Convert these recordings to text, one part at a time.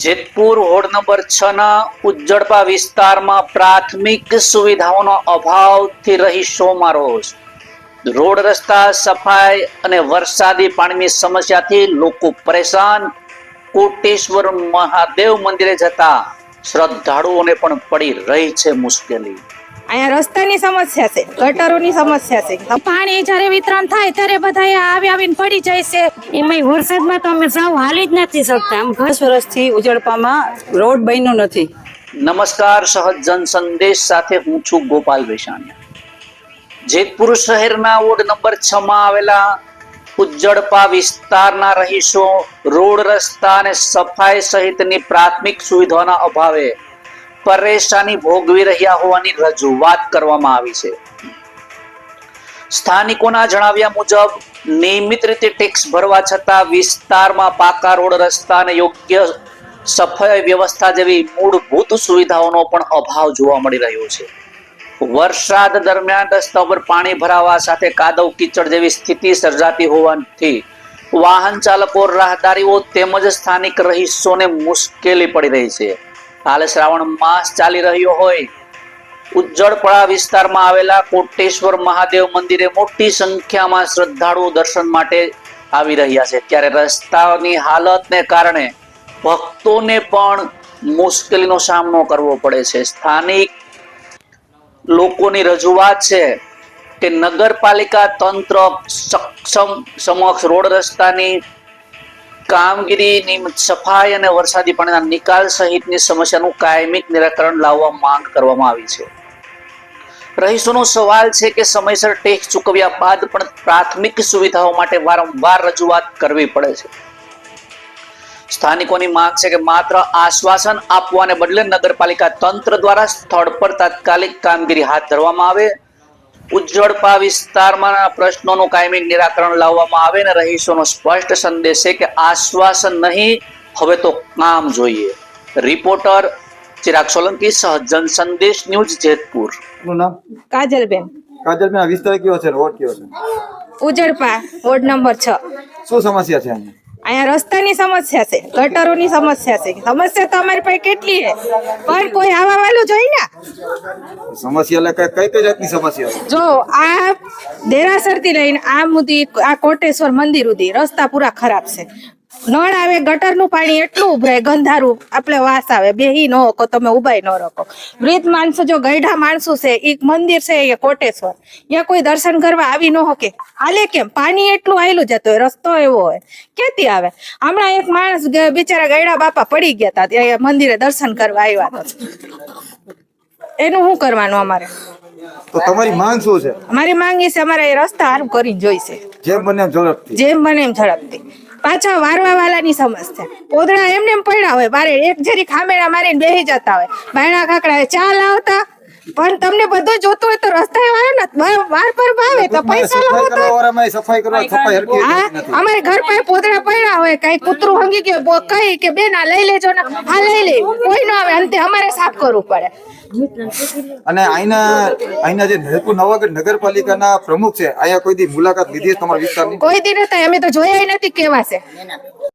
Jetpur ward number 6 ના ઉજ્જડપા વિસ્તારમાં પ્રાથમિક સુવિધાઓનો અભાવથી રહીશોમાં રોષ. રોડ રસ્તા સફાઈ અને વરસાદી પાણીની સમસ્યાથી લોકો પરેશાન. કોટેશ્વર મહાદેવ મંદિરે જતા શ્રદ્ધાળુઓને પણ પડી રહી છે મુશ્કેલી. અહીંયા રસ્તાની સમસ્યા છે, ગટરોની સમસ્યા છે. પાણી જ્યારે વિતરણ થાય ત્યારે બધા આવીને પડી જાય છે. એમાં વરસાદમાં તો અમે સાવ હાલી જ નથી શકતા. આમ 10 વર્ષથી ઉજળપામાં રોડ બન્યો નથી. નમસ્કાર, સહજ જન સંદેશ સાથે હું છું ગોપાલ વેશાણીયા. જેતપુર શહેરના વોર્ડ નંબર 6 માં આવેલા ઉજ્જડપા વિસ્તારના રહીશો રોડ રસ્તા અને સફાઈ સહિતની પ્રાથમિક સુવિધાઓના અભાવે પરેશાની ભોગવી રહ્યા હોવાની રજૂઆત કરવામાં આવી છે. સ્થાનિકોના જણાવ્યા મુજબ નિયમિત રીતે ટેક્સ ભરવા છતાં વિસ્તારમાં પાકા રોડ રસ્તા અને યોગ્ય સફાઈ વ્યવસ્થા જેવી મૂળભૂત સુવિધાઓનો પણ અભાવ જોવા મળી રહ્યો છે. વરસાદ દરમિયાન રસ્તા પર પાણી ભરાવા સાથે કાદવ કીચડ જેવી સ્થિતિ સર્જાતી હોવાથી વાહન ચાલકો, રાહદારીઓ તેમજ સ્થાનિક રહીશોને મુશ્કેલી પડી રહી છે. હાલ શ્રાવણ માસ ચાલી રહ્યો હોય ઉજ્જડપા વિસ્તારમાં આવેલા કોટેશ્વર મહાદેવ મંદિરે મોટી સંખ્યામાં શ્રદ્ધાળુઓ દર્શન માટે આવી રહ્યા છે. ત્યારે રસ્તાની હાલતને કારણે ભક્તોને પણ મુશ્કેલીનો સામનો કરવો પડે છે. સ્થાનિક લોકોની રજૂઆત છે કે નગરપાલિકા તંત્ર સમક્ષ રોડ રસ્તાની કામગીરીની સફાઈ અને વરસાદી પાણીના નિકાલ સહિતની સમસ્યાનું કાયમિક નિરાકરણ લાવવા માંગ કરવામાં આવી છે. રહીશોનો સવાલ છે કે સમયસર ટેક્સ ચૂકવ્યા બાદ પણ પ્રાથમિક સુવિધાઓ માટે વારંવાર રજૂઆત કરવી પડે છે. સ્થાનિકોની માંગ છે કે માત્ર આશ્વાસન આપવાને બદલે નગરપાલિકા તંત્ર દ્વારા સ્થળ પર તાત્કાલિક કામગીરી હાથ ધરવામાં આવે, ઉજ્જડપા વિસ્તારમાં પ્રશ્નોનું કાયમી નિરાકરણ લાવવામાં આવે અને રહીશોનો સ્પષ્ટ સંદેશ છે કે આશ્વાસન નહીં, હવે તો કામ જોઈએ. રિપોર્ટર ચિરાગ સોલંકી, સહજ જન સંદેશ ન્યૂઝ, જેતપુર. કાજલબેન. કાજલબેન, આ વિસ્તાર કયો છે, રોડ કયો છે? ઉજ્જડપા વોર્ડ નંબર 6. શું સમસ્યા છે અહીંયા? અહીંયા રસ્તાની સમસ્યા છે, ગટરોની સમસ્યા છે. સમસ્યા તો અમારી પાસે કેટલી છે, પણ કોઈ આવા વાળું જોઈ ને. સમસ્યા એટલે કઈ કઈ જાતની સમસ્યા? જો આ દેરાસર થી લઈને આ સુધી આ કોટેશ્વર મંદિર સુધી રસ્તા પૂરા ખરાબ છે. નળ આવે, ગટરનું પાણી એટલું ઉભરાય, ગંધારું, આપણે વાસ આવે, બેહી ન હકો, તમે ઉભાઈ ન રાખો. વૃદ્ધ માણસો, જો ગઈઢા માણસો છે, એક મંદિર છે એ કોટેશ્વર, ત્યાં કોઈ દર્શન કરવા આવી ન હકે. હાલે કેમ? પાણી એટલું આવેલું જતું હોય, રસ્તો એવો હોય, ક્યાંથી આવે? હમણાં એક માણસ બિચારા ગઈઢા બાપા પડી ગયા હતા, ત્યાં મંદિરે દર્શન કરવા આવ્યા હતા. એનું શું કરવાનું અમારે? તો તમારી માંગ શું છે? અમારી માંગ એ છે, અમારે એ રસ્તા સારું કરીને જોઈશે, જેમ બને એમ ઝડપથી. જેમ બને એમ ઝડપથી. પાછા વારવા વાળાની સમસ્યા, પોદળા એમને એમ પડ્યા હોય, બારે એક જરી ખામેડા મારીને બેસી જતા હોય, બાયણા કાકડા ચા લાવતા, પણ તમને બધું જોતું હોય તો રસ્તા વાળો ને વાર પર ભાવે તો પૈસા લાવો તો. સફાઈ કરવા સફાઈ હરખી નથી. અમારે ઘર પાસે પોદળા પડ્યા હોય, કઈ કૂતરું હંગી ગયો, કઈ કે બેન આ લઈ લેજો ને, આ લઈ લે, કોઈ ન આવે, અંતે અમારે સાફ કરવું પડે. અને અહીંના જે જેતપુર નવાગઢ નગરપાલિકાના પ્રમુખ છે, અહીંયા કોઈ દી મુલાકાત લીધી છે તમારા વિસ્તારની? કોઈ દી નથી, અમે તો જોયા નથી કેવા છે.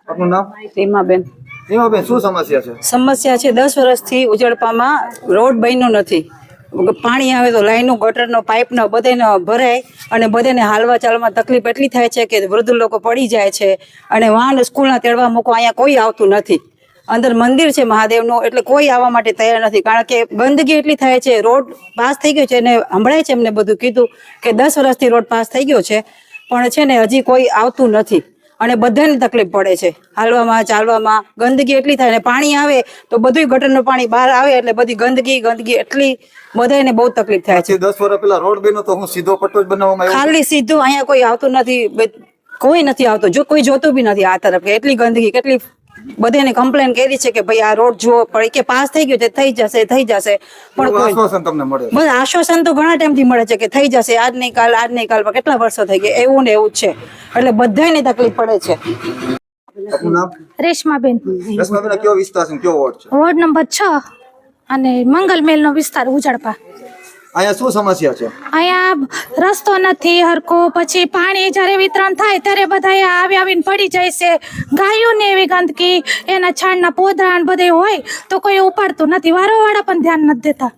આપનું નામ? સીમાબેન. સીમાબેન, શું સમસ્યા છે? સમસ્યા છે 10 વર્ષથી ઉજળપામાં રોડ બન્યો નથી. પાણી આવે તો લાઈનો, ગટરનો, પાઇપનો બધાને ભરાય અને બધાને હાલવા ચાલવામાં તકલીફ એટલી થાય છે કે વૃદ્ધ લોકો પડી જાય છે. અને વાહન સ્કૂલના તેડવા મૂકો, અહીંયા કોઈ આવતું નથી. અંદર મંદિર છે મહાદેવનું, એટલે કોઈ આવવા માટે તૈયાર નથી, કારણ કે ગંદકી એટલી થાય છે. રોડ પાસ થઈ ગયો છે અને સંભળાય છે, એમને બધું કીધું કે 10 વર્ષથી રોડ પાસ થઈ ગયો છે, પણ છે ને હજી કોઈ આવતું નથી અને બધાને તકલીફ પડે છે હાલવામાં ચાલવામાં. ગંદકી એટલી થાય ને પાણી આવે તો બધું ગટરનું પાણી બહાર આવે એટલે બધી ગંદકી એટલી બધાને બહુ તકલીફ થાય છે. 10 વર્ષ પહેલા રોડ બન્યો તો હું સીધો પટ્ટો જ બનાવવામાં આવ્યો, ખાલી સીધું. અહીંયા કોઈ આવતું નથી, કોઈ નથી આવતો, જો કોઈ જોતું બી નથી આ તરફ. એટલી ગંદકી, કેટલી બધાને કમ્પ્લેન કરી છે કે ભાઈ આ રોડ જુઓ, પણ કે પાસ થઈ ગયો છે, થઈ જશે, પણ આશ્વાસન તમને મળે? બસ આશ્વાસન તો ઘણા ટાઈમથી મળે છે કે થઈ જશે, આજ નહીં કાલ, આજ નહીં કાલ, કેટલા વર્ષો થઈ ગયા, એવું ને એવું જ છે. એટલે બધાને તકલીફ પડે છે. આપનું નામ? રેશમાબેન. રેશમાબેન, કયો વિસ્તાર છે, કયો વોર્ડ છે? વોર્ડ નંબર 6 અને મંગલમેલ નો વિસ્તાર, ઉજળપા. અહીંયા શું સમસ્યા છે? અહીંયા રસ્તો નથી હરખો, પછી પાણી જ્યારે વિતરણ થાય ત્યારે બધા આવીને પડી જાય છે. ગાયોને એવી ગંદકી, એના છાણના પોદરા ને બધે હોય તો કોઈ ઉપાડતું નથી, વારોવાળા પણ ધ્યાન નથી દેતા.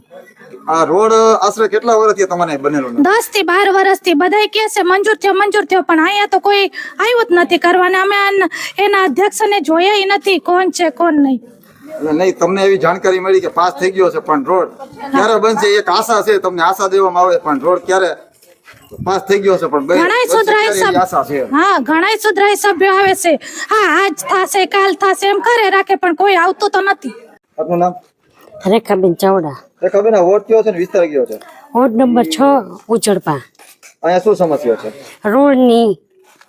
આ રોડ આશરે કેટલા વર્ષથી તમને બનેલો નથી? 10 થી 12 વર્ષથી બધા કહે છે મંજૂર થયો, પણ અહીંયા તો કોઈ આવ્યું જ નથી કરવાના. અમે એના અધ્યક્ષને જોયા નથી કોણ છે કોણ નહીં. એટલે નહીં, તમને એવી જાણકારી મળી કે પાસ થઈ ગયો છે, પણ રોડ ક્યારે બનશે એક આશા છે, તમને આશા દેવામાં આવે, પણ રોડ ક્યારે પાસ થઈ ગયો છે પણ ઘણાય સુધરાય આશા છે. હા, ઘણાય સુધરાય સભ્યો આવે છે. હા, આજ થશે કાલ થશે એમ કરે રાખે, પણ કોઈ આવતું તો નથી. આપનું નામ? રેખાબેન ચાવડા, રેખાબેન, આ વોટ કયો છે ને વિસ્તાર કયો છે? Ward number 6 ઉજળપા. અહીંયા શું સમસ્યા છે? રોડની,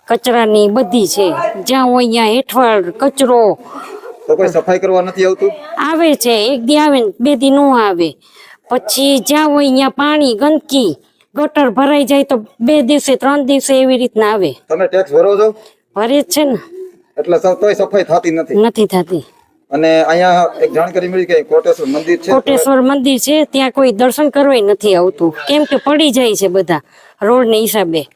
કચરાની બધી છે. જ્યાં હોય ત્યાં હેઠવાડ કચરો તો કોઈ સફાઈ કરવા નથી આવતું? આવે છે, એક દી આવે ને 2 દી નો આવે. પછી જ્યાં હોય ત્યાં પાણી, ગંદકી, ગટર ભરાઈ જાય તો 2 દિવસે 3 દિવસે એવી રીતના આવે. તમે ટેક્સ ભરો છો? ભરે જ છે ને. એટલે તોય સફાઈ થતી નથી? નથી થતી. અને અહીંયા એક જાણકારી મળી કે કોટેશ્વર મંદિર છે. કોટેશ્વર મંદિર છે, ત્યાં કોઈ દર્શન કરવા નથી આવતું, કેમ કે પડી જાય છે બધા રોડ ને હિસાબે.